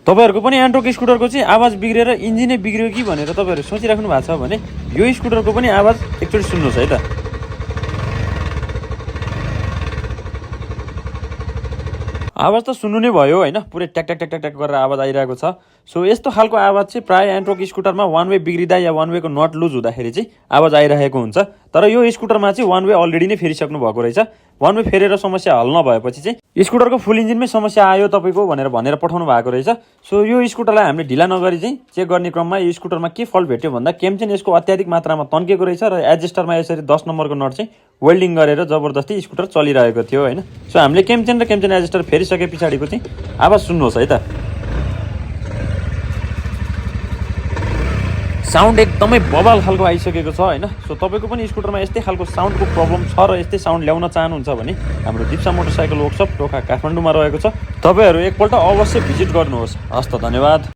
तपाईहरुको पनि एन्ट्रोक स्कुटरको चाहिँ आवाज बिग्रेर इन्जिनै बिग्रियो कि भनेर तपाईहरु सोचिराख्नु भएको छ भने यो स्कुटरको पनि आवाज एकचोटि सुन्नुस् है त। आवाज त सुन्नु नै भयो हैन, पुरै ट्याक ट्याक ट्याक ट्याक ट्याक गरेर आवाज आइरहेको छ। सो यस्तो खालको आवाज चाहिँ प्राय एन्ट्रोक स्कुटरमा वान वे बिग्रिदा या वान वेको नट लुज हुँदाखेरि चाहिँ आवाज आइरहेको हुन्छ। तर यो स्कुटरमा चाहिँ वान वे अलरेडी नै फेरिसक्नु भएको रहेछ। वान वे फेरेर समस्या हल नभएपछि चाहिँ स्कुटरको फुल इन्जिनमै समस्या आयो तपाईको भनेर पठाउनु भएको रहेछ। सो यो स्कुटरलाई हामीले ढिला नगरी चाहिँ चेक गर्ने क्रममा यो स्कुटरमा के फल्ट भेट्यो भन्दा केम चाहिँ यसको अत्याधिक मात्रामा तन्केको रहेछ र एडजस्टरमा यसरी 10 नम्बरको नट चाहिँ वेल्डिङ गरेर जबरजस्ती स्कुटर चलिरहेको थियो हैन। सो हामीले केमचेन र केमचेन एडजस्टर फेरिसके पछाडिको चाहिँ आवाज सुन्नुहोस् है त। साउन्ड एकदमै बबाल खालको आइसकेको छ हैन। सो तपाईको पनि स्कुटरमा यस्तै खालको साउन्डको प्रब्लम छ र यस्तै साउन्ड ल्याउन चाहनुहुन्छ भने हाम्रो दिप्सा मोटरसाइकल वर्कसप टोखा काठमाडौँमा रहेको छ। तपाईहरु एकपल्ट अवश्य भिजिट गर्नुहोस्। हस् त, धन्यवाद।